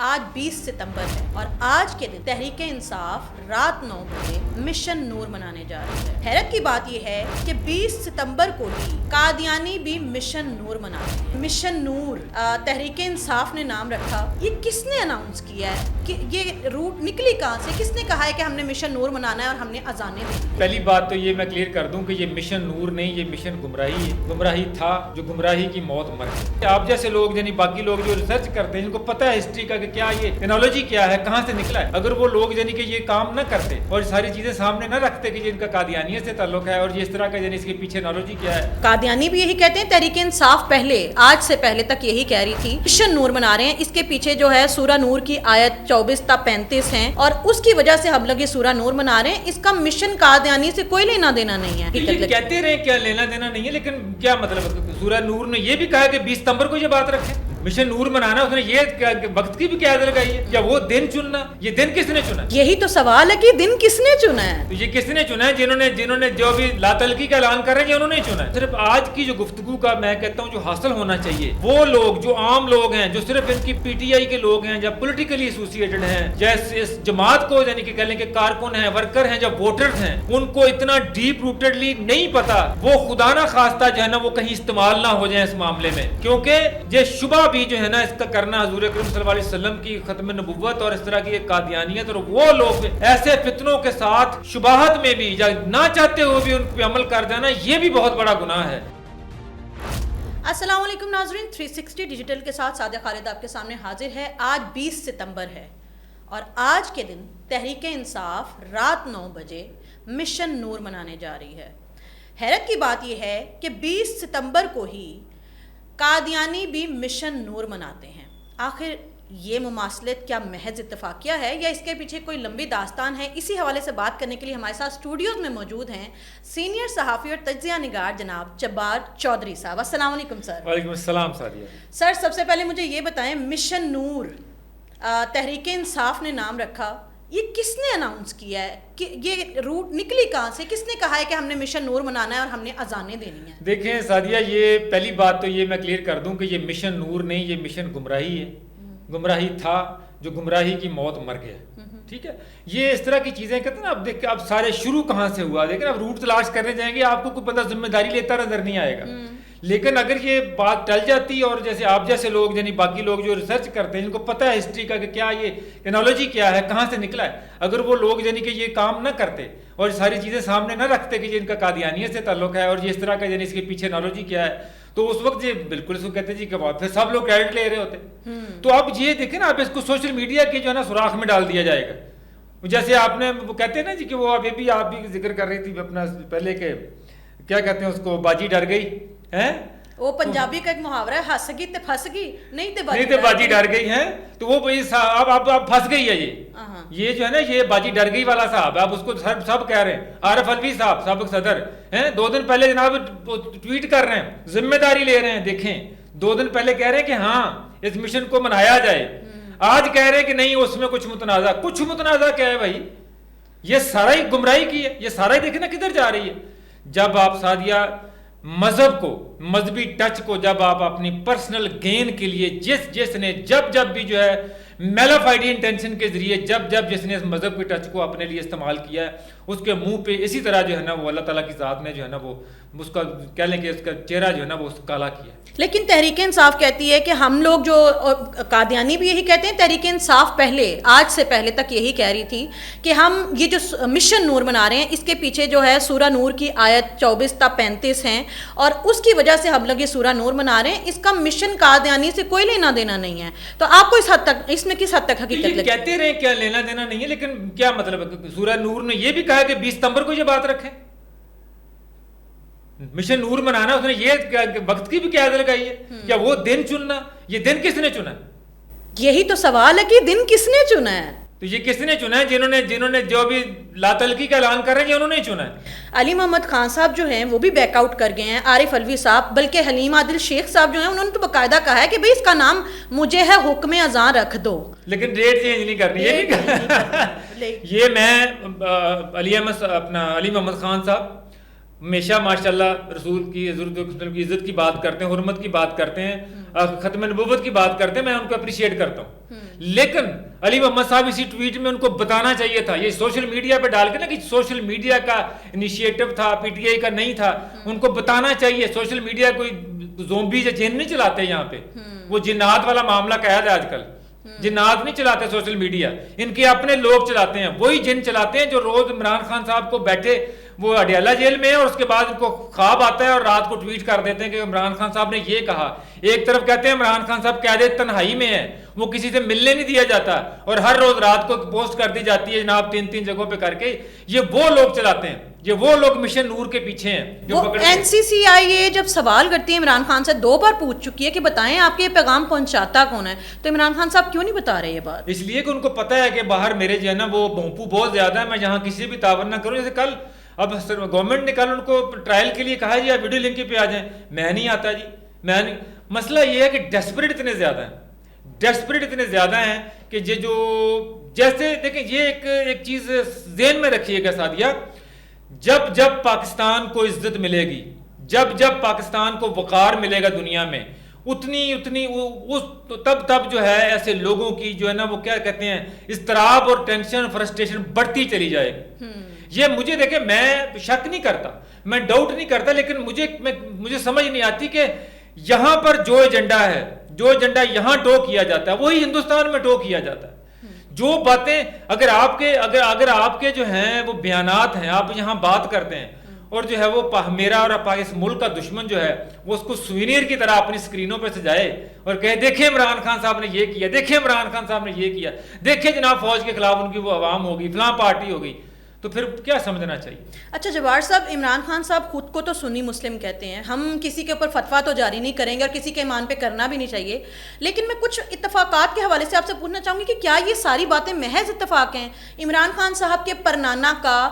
آج 20 ستمبر ہے اور آج کے دن تحریک انصاف رات 9 بجے مشن نور منانے جا رہی ہے۔ حیرت کی بات یہ ہے کہ 20 ستمبر کو ہی قادیانی بھی مشن نور مناتے ہیں۔ مشن نور تحریک انصاف نے نام رکھا، یہ کس نے اناؤنس کیا ہے کہ یہ روٹ نکلی کہاں سے؟ کس نے کہا ہے کہ ہم نے مشن نور منانا ہے اور ہم نے اذانیں دینی؟ پہلی بات تو یہ میں کلیئر کر دوں کہ یہ مشن نور نہیں، یہ مشن گمراہی ہے۔ گمراہی تھا جو گمراہی کی موت مر گئی۔ آپ جیسے لوگ یعنی باقی لوگ جو ریسرچ کرتے ہیں، ان کو پتہ ہے ہسٹری کا کہ کیا یہ انالوجی کیا ہے، کہاں سے نکلا ہے۔ اگر وہ لوگ یعنی کہ یہ کام نہ کرتے اور ساری چیزیں سامنے نہ رکھتے کہ ان کا قادیانیت سے تعلق ہے اور یہ اس طرح کا یعنی اس کے پیچھے انالوجی کیا ہے۔ قادیانی بھی یہی کہتے ہیں، تحریک انصاف پہلے آج سے پہلے تک یہی کہہ رہی تھی مشن نور منا رہے ہیں۔ اس کے پیچھے جو ہے سورہ نور کی آیت 24 تا 35 ہیں اور اس کی وجہ سے ہم لوگ یہ سورہ نور منا رہے ہیں۔ اس کا مشن قادیانی سے کوئی لینا دینا نہیں ہے۔ یہ کہتے رہے کیا لینا دینا نہیں ہے، لیکن کیا مطلب ہے؟ سورہ نور نے یہ بھی کہا کہ 20 ستمبر کو یہ بات رکھیں، مشن نور منانا۔ اس نے یہ وقت کی بھی قیاد لگائی ہے، کیا وہ دن چننا؟ یہ دن کس نے چنا؟ یہی تو سوال ہے کہ دن کس نے چنا ہے؟ تو یہ کس نے چنا ہے؟ جنہوں نے جو بھی لا تلقی کا اعلان کر رہے ہیں یہ انہوں نے چنا ہے۔ صرف آج کی جو گفتگو کا میں کہتا ہوں جو حاصل ہونا چاہیے، وہ لوگ جو عام لوگ ہیں، جو صرف ان کی پی ٹی آئی کے لوگ ہیں یا پولیٹیکلی ایسوسیٹڈ ہیں، جیسے اس جماعت کو یعنی کہ کہہ لیں کہ کارکن ہیں، ورکر ہیں، یا ووٹرز ہیں، ان کو اتنا ڈیپ روٹڈلی نہیں پتا، وہ خدا نہ خواستہ جو ہے نا وہ کہیں استعمال نہ ہو جائیں اس معاملے میں، کیونکہ یہ شبہ بھی جو ہے نا اس کا کرنا حضور اکرم صلی اللہ علیہ وسلم کی ختم نبوت اور اس طرح کی ایک قادیانیت اور وہ لوگ ایسے فتنوں کے ساتھ شبہات میں بھی یا نہ چاہتے ہوئے بھی ان پہ عمل کر جانا، یہ بھی بہت بڑا گناہ ہے۔ السلام علیکم ناظرین، 360 ڈیجیٹل کے ساتھ سعادہ خالد آپ کے سامنے حاضر ہے۔ آج 20 ستمبر ہے اور آج کے دن تحریک انصاف رات 9 بجے مشن نور منانے جا رہی ہے۔ حیرت کی بات یہ ہے کہ 20 ستمبر کو ہی قادیانی بھی مشن نور مناتے ہیں۔ آخر یہ مماثلت کیا محض اتفاقیہ ہے یا اس کے پیچھے کوئی لمبی داستان ہے؟ اسی حوالے سے بات کرنے کے لیے ہمارے ساتھ اسٹوڈیوز میں موجود ہیں سینئر صحافی اور تجزیہ نگار جناب جبار چودھری صاحب۔ السلام علیکم سر۔ وعلیکم السلام سعدیہ۔ سر سب سے پہلے مجھے یہ بتائیں، مشن نور تحریک انصاف نے نام رکھا، یہ کس نے اناؤنس کیا ہے کہ یہ روٹ نکلی کہاں سے؟ کس نے کہا ہے کہ ہم نے مشن نور منانا ہے اور ہم نے اذانیں دینی ہیں؟ دیکھیں سعدیہ، یہ پہلی بات تو یہ میں کلیئر کر دوں کہ یہ مشن نور نہیں، یہ مشن گمراہی ہے۔ گمراہی تھا جو گمراہی کی موت مر گیا، ٹھیک ہے۔ یہ اس طرح کی چیزیں کہتے ہیں نا، اب دیکھ اب سارے شروع کہاں سے ہوا، دیکھیں اب روٹ تلاش کرنے جائیں گے آپ کو کوئی بندہ ذمہ داری لیتا نظر نہیں آئے گا، لیکن اگر یہ بات ٹل جاتی اور جیسے آپ جیسے لوگ یعنی باقی لوگ جو ریسرچ کرتے ہیں، ان کو پتہ ہے ہسٹری کا کہ کیا یہ انالوجی کیا ہے، کہاں سے نکلا ہے، اگر وہ لوگ یعنی کہ یہ کام نہ کرتے اور ساری چیزیں سامنے نہ رکھتے کہ یہ ان کا قادیانیت سے تعلق ہے اور یہ اس طرح کا یعنی اس کے پیچھے انالوجی کیا ہے، تو اس وقت یہ بالکل اس کو کہتے ہیں جی کہ پھر سب لوگ کریڈٹ لے رہے ہوتے۔ تو اب یہ دیکھیں نا، اب اس کو سوشل میڈیا کے جو ہے نا سوراخ میں ڈال دیا جائے گا۔ جیسے آپ نے وہ کہتے ہیں نا جی کہ وہ ابھی بھی آپ بھی ذکر کر رہی تھی اپنا پہلے کہ کیا کہتے ہیں اس کو، باجی ڈر گئی ہے، وہ پنجابی کا ایک محاورہ ہے، ہنس گئی تے پھنس گئی، نہیں تے باجی ڈر گئی ہے، تو وہ اب پھنس گئی ہے۔ یہ جو ہے نا یہ باجی ڈر گئی والا صاحب، اب اس کو سب کہہ رہے ہیں، عارف الوی صاحب سابق صدر ہیں، 2 دن پہلے جناب ٹویٹ کر رہے ہیں، ذمہ داری لے رہے ہیں۔ دیکھیں 2 دن پہلے کہہ رہے ہیں کہ ہاں اس مشن کو منایا جائے، آج کہہ رہے ہیں کہ نہیں اس میں کچھ متنازع کیا ہے بھائی؟ یہ سارا ہی گمراہی کی ہے، یہ سارا ہی دیکھیں نا کدھر جا رہی ہے۔ جب آپ سعدیہ مذہب کو، مذہبی ٹچ کو جب آپ اپنی پرسنل گین کے لیے جس نے جب بھی جو ہے میلافائڈ انٹینشن کے ذریعے جب جس نے اس مذہب کے ٹچ کو اپنے لیے استعمال کیا ہے، اس کے منہ پہ اسی طرح جو ہے نا وہ اللہ تعالیٰ کی ذات نے جو ہے نا وہ اس کا کہہ لیں کہ اس کا چہرہ جو ہے نا وہ کالا کیا۔ لیکن تحریک انصاف کہتی ہے کہ ہم لوگ جو، قادیانی بھی یہی کہتے ہیں، تحریک انصاف پہلے آج سے پہلے تک یہی کہہ رہی تھی کہ ہم یہ جو مشن نور منا رہے ہیں اس کے پیچھے جو ہے سورہ نور کی آیت 24 تا 35 ہیں اور اس کی وجہ سے ہم لوگ یہ سورہ نور منا رہے ہیں۔ اس کا مشن قادیانی سے کوئی لینا دینا نہیں ہے۔ تو آپ کو اس میں کس حد تک حقیقت لگتی ہے؟ کہتے رہے کیا لینا دینا نہیں ہے، لیکن کیا مطلب ہے؟ سورہ نور نے یہ بھی کہا کہ 20 ستمبر کو یہ بات رکھیں، مشن نور منانا، اس نے یہ وقت کی بھی قیاد لگائی ہے، کیا وہ دن چننا؟ یہ دن کس نے چنا؟ یہی تو سوال ہے کہ دن کس نے چنا ہے؟ تو یہ کس نے چنا ہے؟ جنہوں نے جو بھی لا تلقی کا اعلان کر رہے ہیں یہ انہوں نے چنا ہے۔ علی محمد خان صاحب جو ہیں وہ بھی بیک آؤٹ کر گئے ہیں، عارف الوی صاحب، بلکہ حلیم عادل شیخ صاحب جو ہیں انہوں نے تو باقاعدہ کہا ہے کہ بھئی اس کا نام مجھے ہے حکم اذان رکھ دو، لیکن ڈیٹ چینج نہیں کرنی ہے۔ یہ میں علی محمد خان صاحب ہمیشہ ماشاءاللہ رسول کی عزت کی بات کرتے ہیں, حرمت کی بات کرتے ہیں, ختم نبوت کی بات کرتے ہیں, میں ان کو اپریشیٹ کرتا ہوں. لیکن علی محمد صاحب اسی ٹویٹ میں ان کو بتانا چاہیے تھا, یہ سوشل میڈیا پہ ڈال کے نا کہ سوشل میڈیا کا انیشیٹو تھا, پی ٹی آئی کا نہیں تھا, ان کو بتانا چاہیے. سوشل میڈیا کوئی زومبی یا جن نہیں چلاتے یہاں پہ, وہ جنات والا معاملہ قید ہے آج کل. جنات نہیں چلاتے سوشل میڈیا, ان کے اپنے لوگ چلاتے ہیں. وہی جن چلاتے ہیں جو روز عمران خان صاحب کو بیٹھے وہ اڈیالہ جیل میں ہے, اور اس کے بعد ان کو خواب آتا ہے اور رات کو ٹویٹ کر دیتے ہیں کہ عمران خان صاحب نے یہ کہا. ایک طرف کہتے ہیں عمران خان صاحب قید تنہائی میں ہے, وہ کسی سے ملنے نہیں دیا جاتا, اور ہر روز رات کو پوسٹ کر دی جاتی ہے جناب 3 جگہوں پہ کر کے. یہ وہ لوگ چلاتے ہیں, یہ وہ لوگ مشن نور کے پیچھے ہیں. جو این سی سی آئی اے جب سوال کرتی ہے عمران خان سے 2 بار پوچھ چکی ہے کہ بتائیں آپ کے یہ پیغام پہنچاتا کون ہے, تو عمران خان صاحب کیوں نہیں بتا رہے یہ بات؟ اس لیے کہ ان کو پتہ ہے کہ باہر میرے جو ہے نا وہ بھونپو بہت زیادہ ہے, میں یہاں کسی سے بھی تعاون نہ کروں. جیسے کل اب گورنمنٹ نے کل ان کو ٹرائل کے لیے کہا جی آپ ویڈیو لنک پہ آ جائیں, میں نہیں آتا جی, میں نہیں. مسئلہ یہ ہے کہ ڈیسپریٹ اتنے زیادہ ہیں کہ یہ جو جیسے دیکھیں یہ ایک چیز ذہن میں رکھیے گا سعدیہ, جب پاکستان کو عزت ملے گی, جب پاکستان کو وقار ملے گا دنیا میں, اتنی تب جو ہے ایسے لوگوں کی جو ہے نا وہ کیا کہتے ہیں اضطراب اور ٹینشن فرسٹریشن بڑھتی چلی جائے گی. یہ مجھے دیکھیں میں شک نہیں کرتا, میں ڈاؤٹ نہیں کرتا, لیکن مجھے سمجھ نہیں آتی کہ یہاں پر جو ایجنڈا یہاں ڈو کیا جاتا ہے وہی ہندوستان میں ڈو کیا جاتا ہے. جو باتیں اگر آپ کے جو ہیں وہ بیانات ہیں, آپ یہاں بات کرتے ہیں اور جو ہے وہ میرا اور اس ملک کا دشمن جو ہے وہ اس کو سوینیر کی طرح اپنی سکرینوں پہ سجائے اور کہے دیکھیں عمران خان صاحب نے یہ کیا, دیکھیں عمران خان صاحب نے یہ کیا, دیکھیں جناب فوج کے خلاف ان کی وہ عوام ہوگی, فلاں پارٹی ہوگی, تو پھر کیا سمجھنا چاہیے؟ اچھا جوار صاحب, عمران خان صاحب خود کو تو سنی مسلم کہتے ہیں, ہم کسی کے اوپر فتویٰ تو جاری نہیں کریں گے اور کسی کے ایمان پہ کرنا بھی نہیں چاہیے, لیکن میں کچھ اتفاقات کے حوالے سے آپ سے پوچھنا چاہوں گی کہ کیا یہ ساری باتیں محض اتفاق ہیں؟ عمران خان صاحب کے پرنانا کا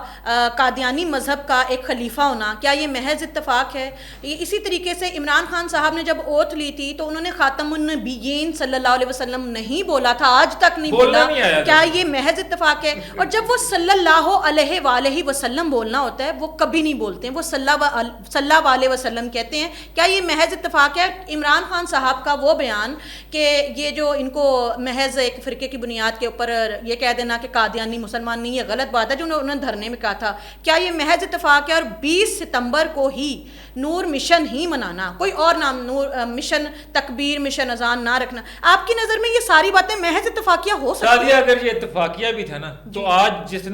قادیانی مذہب کا ایک خلیفہ ہونا, کیا یہ محض اتفاق ہے؟ اسی طریقے سے عمران خان صاحب نے جب اوتھ لی تھی تو انہوں نے خاتم النبیین صلی اللہ علیہ وسلم نہیں بولا تھا, آج تک نہیں بولا, کیا یہ محض اتفاق ہے؟ اور جب وہ صلی اللہ علیہ وآلہ وسلم بولنا ہوتا ہے وہ کبھی نہیں بولتے ہیں, وہ صلی اللہ علیہ وسلم کہتے ہیں. کیا یہ محض اتفاق ہے؟ عمران خان صاحب کا وہ بیان کہ یہ جو ان کو محض ایک فرقے کی بنیاد کے اوپر یہ کہہ دینا کہ قادیانی مسلمان نہیں, یہ غلط بات ہے جو انہوں نے دھرنے میں کہا تھا, کیا یہ محض اتفاق ہے؟ اور 20 ستمبر کو ہی نور مشن ہی منانا, کوئی اور نام, نور مشن تکبیر مشن اذان نہ رکھنا, آپ کی نظر میں یہ ساری باتیں محض اتفاقیہ ہو سکتی ہیں؟ اگر یہ اتفاقیہ بھی تھا نا تو آج جس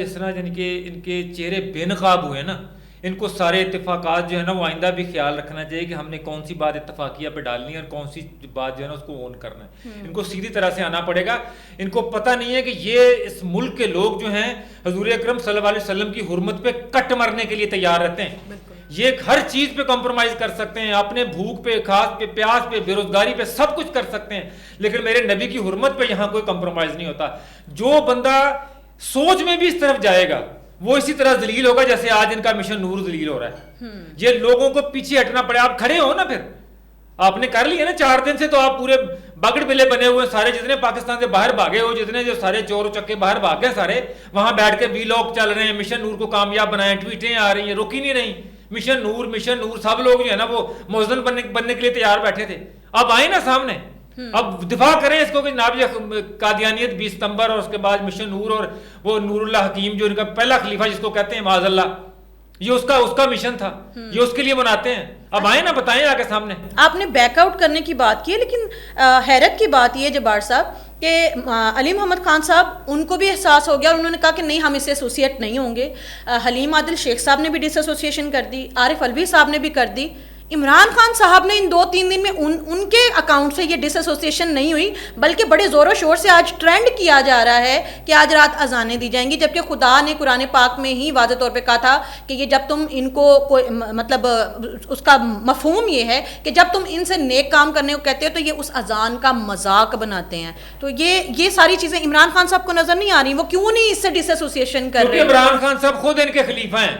طرح ان کے چہرے بے نقاب ہوئے نا, ان کو سارے اتفاقات جو ہے نا وہ آئندہ بھی خیال رکھنا چاہیے کہ ہم نے کون سی بات اتفاقیہ پہ ڈالنی ہے اور کون سی بات جو ہے نا اس کو اون کرنا ہے. ان کو سیدھی طرح سے آنا پڑے گا. ان کو پتہ نہیں ہے کہ یہ اس ملک کے لوگ جو ہیں حضور اکرم صلی اللہ علیہ وسلم کی حرمت پہ کٹ مرنے کے لیے تیار رہتے ہیں. یہ ہر چیز پہ کمپرومائز کر سکتے ہیں, اپنے بھوک پہ, کھاس پہ, پیاس پہ, بے روزگاری پہ, سب کچھ کر سکتے ہیں, لیکن میرے نبی کی حرمت پہ یہاں کوئی کمپرومائز نہیں ہوتا. جو بندہ سوچ میں بھی اس طرف جائے گا وہ اسی طرح ذلیل ہوگا جیسے آج ان کا مشن نور ذلیل ہو رہا ہے. یہ لوگوں کو پیچھے ہٹنا پڑے. آپ کھڑے ہو نا, پھر آپ نے کر لیا نا 4 دن سے, تو آپ پورے بگڑ بلے بنے ہوئے سارے, جتنے پاکستان سے باہر بھاگے ہو, جتنے جو سارے چور و چکے باہر بھاگ گئے سارے, وہاں بیٹھ کے ویلاگ چل رہے ہیں, مشن نور کو کامیاب بنائیں, ٹویٹیں آ رہی ہیں, رک ہی نہیں رہی. مشن نور سب لوگ جو ہے نا وہ مؤذن بننے کے لیے تیار بیٹھے تھے. اب آئے نا سامنے, اب دفاع کریں اس کو کہ جناب یہ قادیانیت 20 ستمبر اور اس کے بعد مشن نور اور وہ نور اللہ حکیم جو ان کا پہلا خلیفہ جس کو کہتے ہیں معاذ اللہ, یہ اس کا مشن تھا, یہ اس کے لیے مناتے ہیں. اب آئے نا, بتائیں آ کے سامنے. آپ نے بیک آؤٹ کرنے کی بات کی ہے, لیکن حیرت کی بات یہ جبار صاحب کہ علی محمد خان صاحب ان کو بھی احساس ہو گیا اور انہوں نے کہا کہ نہیں ہم اس سے ایسوسیٹ نہیں ہوں گے. حلیم عادل شیخ صاحب نے بھی ڈس ایسوسیشن کر دی, عارف الوی صاحب نے بھی کر دی. عمران خان صاحب نے ان 2-3 دن میں ان کے اکاؤنٹ سے یہ ڈس ایسوسیشن نہیں ہوئی, بلکہ بڑے زور و شور سے آج ٹرینڈ کیا جا رہا ہے کہ آج رات اذانیں دی جائیں گی, جبکہ خدا نے قرآن پاک میں ہی واضح طور پہ کہا تھا کہ یہ جب تم ان کو کوئی مطلب اس کا مفہوم یہ ہے کہ جب تم ان سے نیک کام کرنے کو کہتے ہو تو یہ اس اذان کا مذاق بناتے ہیں. تو یہ ساری چیزیں عمران خان صاحب کو نظر نہیں آ رہی, وہ کیوں نہیں اس سے ڈس ایسوسیشن کر رہے ہیں؟ عمران خان صاحب خود ان کے خلیفہ ہیں.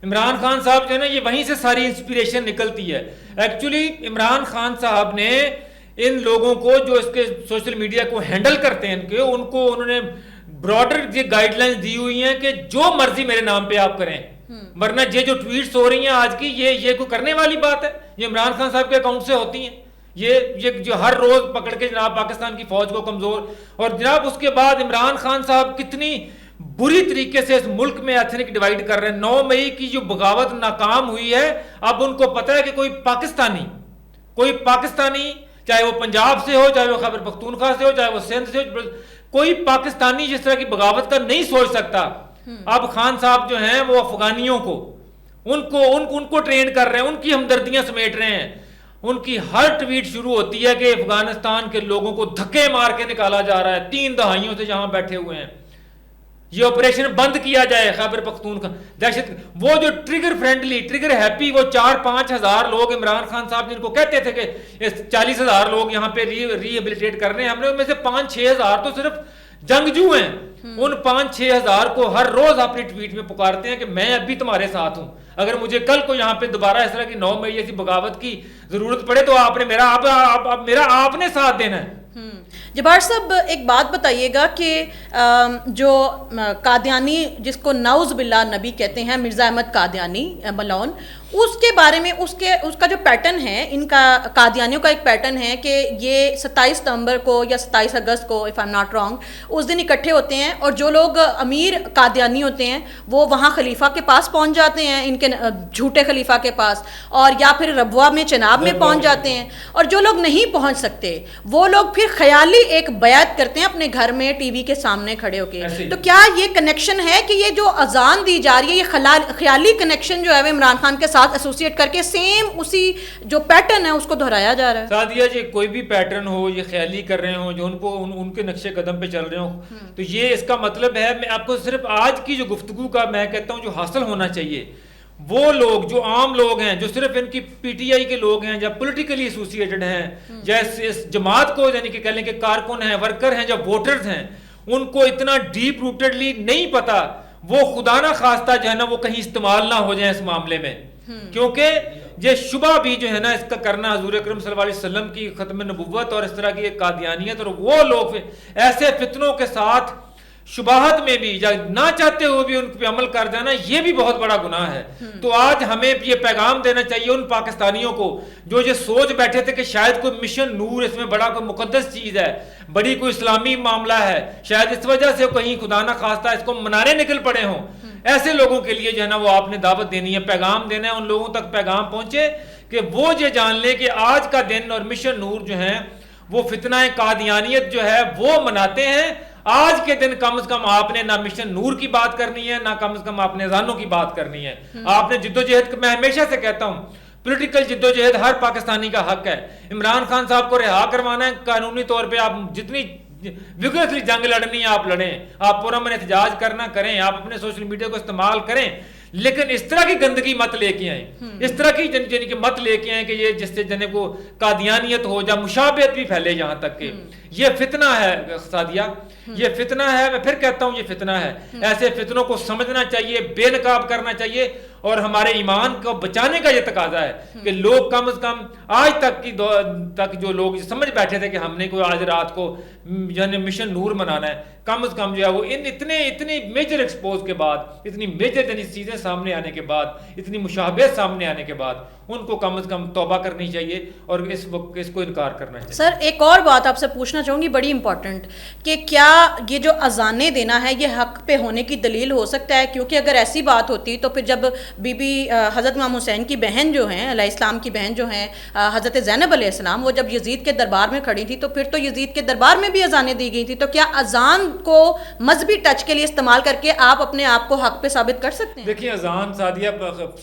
عمران خان صاحب جو ہے نا یہ وہیں سے ساری انسپریشن نکلتی ہے. ایکچولی عمران خان صاحب نے ان لوگوں کو جو اس کے سوشل میڈیا کو ہینڈل کرتے ہیں انہوں نے براڈر یہ گائیڈ لائنز دی ہوئی ہیں کہ جو مرضی میرے نام پہ آپ کریں, ورنہ یہ جو ٹویٹس ہو رہی ہیں آج کی یہ کوئی کرنے والی بات ہے؟ یہ عمران خان صاحب کے اکاؤنٹ سے ہوتی ہیں، یہ جو ہر روز پکڑ کے جناب پاکستان کی فوج کو کمزور، اور جناب اس کے بعد عمران خان صاحب کتنی بری طریقے سے اس ملک میں ایتھنک ڈیوائیڈ کر رہے ہیں۔ 9 مئی کی جو بغاوت ناکام ہوئی ہے، اب ان کو پتہ ہے کہ کوئی پاکستانی چاہے وہ پنجاب سے ہو، چاہے وہ خیبر پختونخوا سے ہو، چاہے وہ سندھ سے ہو، کوئی پاکستانی جس طرح کی بغاوت کا نہیں سوچ سکتا۔ اب خان صاحب جو ہیں وہ افغانیوں کو ان کو ٹرین کر رہے ہیں، ان کی ہمدردیاں سمیٹ رہے ہیں۔ ان کی ہر ٹویٹ شروع ہوتی ہے کہ افغانستان کے لوگوں کو دھکے مار کے نکالا جا رہا ہے، 3 دہائیوں سے جہاں بیٹھے ہوئے ہیں، یہ آپریشن بند کیا جائے خیبر پختونخوا دہشت۔ وہ جو ٹریگر فرینڈلی، ٹریگر ہیپی، وہ 4-5 ہزار لوگ عمران خان صاحب جن کو کہتے تھے کہ 40,000 لوگ یہاں پہ ری ایبلیٹیٹ کر رہے ہیں، ہم نے ان میں سے 5-6 ہزار تو صرف جنگجو ہیں۔ ان 5-6 ہزار کو ہر روز اپنی ٹویٹ میں پکارتے ہیں کہ میں ابھی تمہارے ساتھ ہوں، اگر مجھے کل کو یہاں پہ دوبارہ اس طرح کی 9 مئی ایسی بغاوت کی ضرورت پڑے تو آپ نے ساتھ دینا ہے۔ جبار صاحب ایک بات بتائیے گا کہ جو قادیانی جس کو نعوذ باللہ نبی کہتے ہیں، مرزا احمد قادیانی ملون، اس کے بارے میں اس کا جو پیٹرن ہے، ان کا قادیانیوں کا ایک پیٹرن ہے کہ یہ 27 نومبر کو یا 27 اگست کو if I am not wrong اس دن اکٹھے ہوتے ہیں، اور جو لوگ امیر قادیانی ہوتے ہیں وہ وہاں خلیفہ کے پاس پہنچ جاتے ہیں، ان کے جھوٹے خلیفہ کے پاس، اور یا پھر ربوہ میں چناب میں پہنچ جاتے ہیں، اور جو لوگ نہیں پہنچ سکتے وہ لوگ پھر خیالی ایک بیعت کرتے ہیں اپنے گھر میں ٹی وی کے سامنے کھڑے ہو کے۔ تو کیا یہ کنیکشن ہے کہ یہ جو اذان دی جا رہی ہے یہ خیالی کنیکشن جو ہے وہ عمران خان کے ساتھ ایسوسیٹ کر کے سیم اسی جو پیٹرن ہے اس کو دہرایا جا رہا ہے؟ سعدیہ جی، کوئی بھی پیٹرن ہو، یہ خیالی کر رہے ہوں، جو ان کے نقشے قدم پہ چل رہے ہوں، تو یہ اس کا مطلب ہے، میں آپ کو صرف آج کی جو گفتگو کا میں کہتا ہوں جو حاصل ہونا چاہیے، وہ لوگ جو عام لوگ ہیں، جو صرف ان کی پی ٹی آئی کے لوگ ہیں، یا پولیٹیکلی ایسوسیٹڈ ہیں، جیسے اس جماعت کو یعنی کہ کہہ لیں کہ کارکن ہیں، ورکر ہیں، جب ووٹرز ہیں، ان کو اتنا ڈیپ روٹڈلی نہیں پتا، وہ خدا نہ خواستہ جو ہے نا وہ کہیں استعمال نہ ہو جائیں اس معاملے میں، کیونکہ یہ شبہ بھی جو ہے نا اس کا کرنا حضور اکرم صلی اللہ علیہ وسلم کی ختم نبوت اور اس طرح کی ایک قادیانیت، اور وہ لوگ ایسے فتنوں کے ساتھ شبہات میں بھی یا نہ چاہتے ہوئے بھی ان پہ عمل کر جانا، یہ بھی بہت بڑا گناہ ہے۔ تو آج ہمیں یہ پیغام دینا چاہیے ان پاکستانیوں کو جو یہ سوچ بیٹھے تھے کہ شاید کوئی مشن نور اس میں بڑا کوئی مقدس چیز ہے، بڑی کوئی اسلامی معاملہ ہے، شاید اس وجہ سے کہیں خدا نہ خواستہ اس کو منانے نکل پڑے ہوں، ایسے لوگوں کے لیے جو ہے نا وہ آپ نے دعوت دینی ہے، پیغام دینا ہے، ان لوگوں تک پیغام پہنچے کہ وہ یہ جان لے کہ آج کا دن اور مشن نور جو ہیں وہ فتنہ قادیانیت جو ہے وہ مناتے ہیں۔ آج کے دن کم از کم آپ نے نہ مشن نور کی بات کرنی ہے، نہ کم از کم آپ نے اذانوں کی بات کرنی ہے، آپ نے جدوجہد، میں ہمیشہ سے کہتا ہوں پولیٹیکل جدوجہد ہر پاکستانی کا حق ہے۔ عمران خان صاحب کو رہا کروانا ہے، قانونی طور پہ آپ جتنی وگرسلی جنگ لڑنی ہے آپ لڑیں، آپ پرامن احتجاج کرنا کریں، آپ اپنے سوشل میڈیا کو استعمال کریں، لیکن اس طرح کی گندگی مت لے کے آئیں، اس طرح کی یعنی کہ مت لے کے آئیں کہ یہ جس سے جنہیں کو قادیانیت ہو جا مشابہت بھی پھیلے یہاں تک کہ یہ فتنہ ہے۔ سعدیہ یہ فتنہ ہے، میں پھر کہتا ہوں یہ فتنہ ہے، ایسے فتنوں کو سمجھنا چاہیے، بے نقاب کرنا چاہیے، اور ہمارے ایمان کو بچانے کا یہ تقاضا ہے کہ لوگ کم از کم آج تک جو لوگ سمجھ بیٹھے تھے کہ ہم نے کوئی آج رات کو یعنی مشن نور منانا ہے، کم از کم جو ہے وہ اتنے میجر ایکسپوز کے بعد، اتنی میجر یعنی چیزیں سامنے آنے کے بعد، اتنی مشابہت سامنے آنے کے بعد ان کو کم از کم توبہ کرنی چاہیے اور اس وقت اس کو انکار کرنا چاہیے۔ سر ایک اور بات آپ سے پوچھنا چاہوں گی بڑی امپورٹنٹ، کہ کیا یہ جو اذانیں دینا ہے یہ حق پہ ہونے کی دلیل ہو سکتا ہے؟ کیونکہ اگر ایسی بات ہوتی تو پھر جب بی بی حضرت امام حسین کی بہن جو ہیں، علیہ السلام کی بہن جو ہیں حضرت زینب علیہ السلام، وہ جب یزید کے دربار میں کھڑی تھی تو پھر تو یزید کے دربار میں بھی اذانیں دی گئی تھی، تو کیا اذان کو مذہبی ٹچ کے لیے استعمال کر کے آپ اپنے آپ کو حق پہ ثابت کر سکتے ہیں؟ دیکھیں اذان سعدیہ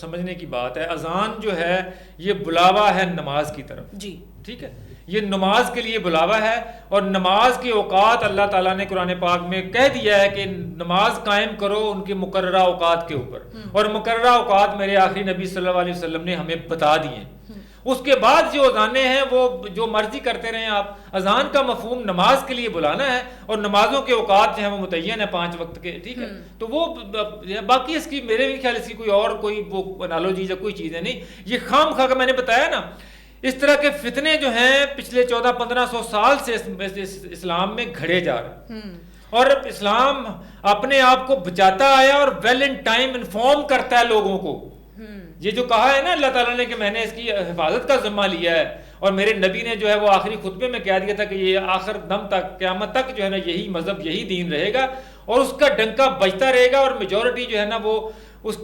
سمجھنے کی بات ہے، اذان جو ہے یہ بلاوا ہے نماز کی طرف، جی ٹھیک ہے، یہ نماز کے لیے بلاوا ہے، اور نماز کے اوقات اللہ تعالیٰ نے قرآن پاک میں کہہ دیا ہے کہ نماز قائم کرو ان کے مقررہ اوقات کے اوپر، اور مقررہ اوقات میرے آخری نبی صلی اللہ علیہ وسلم نے ہمیں بتا دیے۔ اس کے بعد جو اذانیں ہیں وہ جو مرضی کرتے رہیں آپ، اذان کا مفہوم نماز کے لیے بلانا ہے، اور نمازوں کے اوقات جو ہیں وہ متعین ہے 5 وقت کے، ٹھیک ہے، تو وہ باقی اس کی میرے بھی خیال اس کی کوئی وہ انالوجی یا کوئی چیزیں نہیں، یہ خام خواہ کا میں نے بتایا نا، اس طرح کے فتنے جو ہیں پچھلے 1400-1500 سال سے اسلام میں گھڑے جا رہے ہیں، اور اسلام اپنے آپ کو بچاتا آیا اور ویل ان ٹائم انفارم کرتا ہے لوگوں کو. یہ جو کہا ہے نا اللہ تعالیٰ نے کہ میں نے اس کی حفاظت کا ذمہ لیا ہے, اور میرے نبی نے جو ہے وہ آخری خطبے میں کہہ دیا تھا کہ یہ آخر دم تک قیامت تک جو ہے نا یہی مذہب یہی دین رہے گا, اور اس کا ڈنکا بجتا رہے گا, اور میجورٹی جو ہے نا وہ اس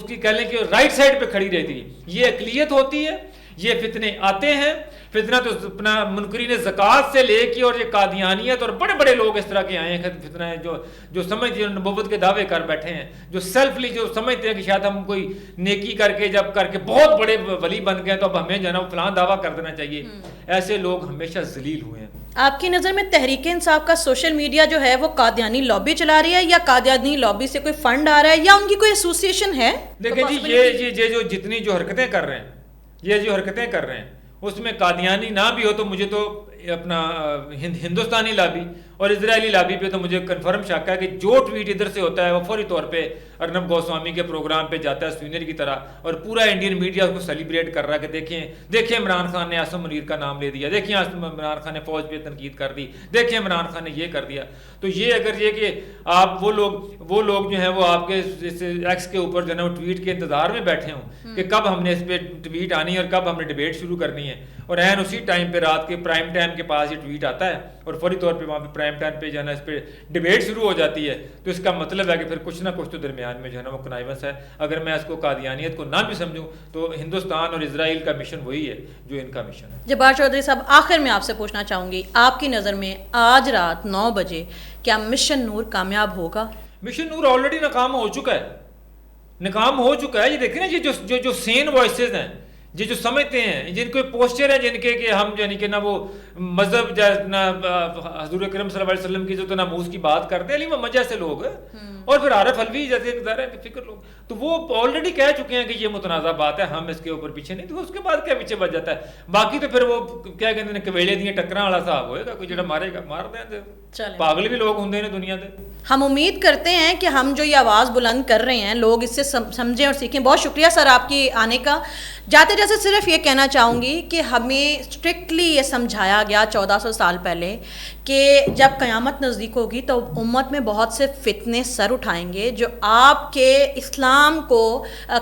کی کہہ لیں کہ رائٹ سائڈ پہ کھڑی رہتی ہے. یہ اقلیت ہوتی ہے, یہ فتنے آتے ہیں. فتنہ تو اپنا منکرین زکوٰۃ سے لے کے, اور یہ قادیانیت اور بڑے بڑے لوگ اس طرح کے آئے ہیں فتنہ ہیں جو سمجھتے ہیں نبوت کے دعوے کر بیٹھے ہیں, جو سیلفلی جو سمجھتے ہیں کہ شاید ہم کوئی نیکی کر کے بہت بڑے ولی بن گئے تو اب ہمیں جو ہے نا فلاں دعویٰ کر دینا چاہیے. ایسے لوگ ہمیشہ ذلیل ہوئے ہیں. آپ کی نظر میں تحریک انصاف کا سوشل میڈیا جو ہے وہ قادیانی لابی چلا رہی ہے, یا قادیانی لابی سے کوئی فنڈ آ رہا ہے, یا ان کی کوئی ایسوسیشن ہے؟ دیکھیں جی, یہ جو جتنی جو حرکتیں کر رہے ہیں اس میں قادیانی نہ بھی ہو تو مجھے تو اپنا ہندوستانی لابی اور اسرائیلی لابی پہ تو مجھے کنفرم شک ہے کہ جو ٹویٹ ادھر سے ہوتا ہے وہ فوری طور پہ ارنب گوسوامی کے پروگرام پہ جاتا ہے سوینر کی طرح, اور پورا انڈین میڈیا اس کو سیلیبریٹ کر رہا ہے کہ دیکھیں عمران خان نے عاصم منیر کا نام لے دیا, دیکھیں عمران خان نے فوج پہ تنقید کر دی, دیکھیں عمران خان نے یہ کر دیا. تو یہ اگر یہ کہ آپ وہ لوگ جو ہیں وہ آپ کے ایکس کے اوپر جو ہے نا وہ ٹویٹ کے انتظار میں بیٹھے ہوں کہ کب ہم نے اس پہ ٹویٹ آنی ہے اور کب ہم نے ڈبیٹ شروع کرنی ہے, اور عین اسی ٹائم پہ رات کے پرائم ٹائم کے پاس یہ ٹویٹ آتا ہے اور فوری طور پہ وہاں پہ پرائم ٹائم پہ جو ہے نا اس پہ ڈبیٹ شروع ہو جاتی ہے, تو اس کا مطلب ہے کہ پھر کچھ نہ کچھ تو درمیان میں جو ہے نا وہ کنائیونس ہے. اگر میں اس کو قادیانیت کو نہ بھی سمجھوں تو ہندوستان اور اسرائیل کا مشن وہی ہے جو ان کا مشن ہے. جبار چودھری صاحب, آخر میں آپ سے پوچھنا چاہوں گی, آپ کی نظر میں آج رات 9 بجے کیا مشن نور کامیاب ہوگا؟ مشن نور آلریڈی ناکام ہو چکا ہے. یہ دیکھیں نا یہ جو سین وائسز ہیں, یہ جو سمجھتے ہیں, جن کو پوسچر ہے جن کے کہ ہم یعنی کہ نہ وہ مذہب نہ حضور اکرم صلی اللہ علیہ وسلم کی جو ناموس کی بات کرتے ہیں, لیکن وہ مجہ سے لوگ ہیں, اور پھر عارف حلوی جیسے فکر لوگ, تو وہ آلریڈی کہہ چکے ہیں کہ یہ متنازع بات ہے, ہم اس کے اوپر پیچھے نہیں. تو اس کے بعد کیا پیچھے بچ جاتا ہے؟ باقی تو پھر وہ کیا کہتے ہیں کویلے دیے ٹکراں والا صاحب ہوئے گا, کوئی جڑا مارے گا مار دیں. پاگل بھی لوگ ہوں نے دنیا دے. ہم امید کرتے ہیں کہ ہم جو یہ آواز بلند کر رہے ہیں لوگ اس سے سمجھیں اور سیکھیں. بہت شکریہ سر آپ کی آنے کا. جاتے جیسے صرف یہ کہنا چاہوں گی کہ ہمیں اسٹرکٹلی یہ سمجھایا گیا 1400 سال پہلے کہ جب قیامت نزدیک ہوگی تو امت میں بہت سے فتنے سر اٹھائیں گے جو آپ کے اسلام کو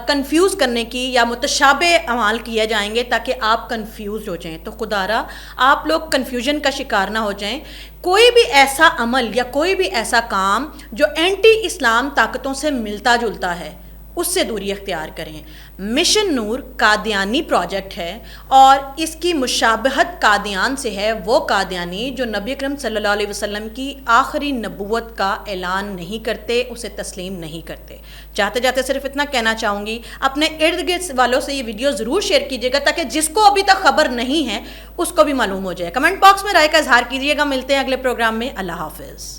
کنفیوز کرنے کی یا متشابہ اعمال کیے جائیں گے تاکہ آپ کنفیوز ہو جائیں. تو خدارا آپ لوگ کنفیوژن کا شکار نہ ہو جائیں. کوئی بھی ایسا عمل یا کوئی بھی ایسا کام جو اینٹی اسلام طاقتوں سے ملتا جلتا ہے اس سے دوری اختیار کریں. مشن نور قادیانی پروجیکٹ ہے اور اس کی مشابہت قادیان سے ہے, وہ قادیانی جو نبی اکرم صلی اللہ علیہ وسلم کی آخری نبوت کا اعلان نہیں کرتے, اسے تسلیم نہیں کرتے. جاتے جاتے صرف اتنا کہنا چاہوں گی, اپنے ارد گرد والوں سے یہ ویڈیو ضرور شیئر کیجیے گا تاکہ جس کو ابھی تک خبر نہیں ہے اس کو بھی معلوم ہو جائے. کمنٹ باکس میں رائے کا اظہار کیجیے گا. ملتے ہیں اگلے پروگرام میں. اللہ حافظ.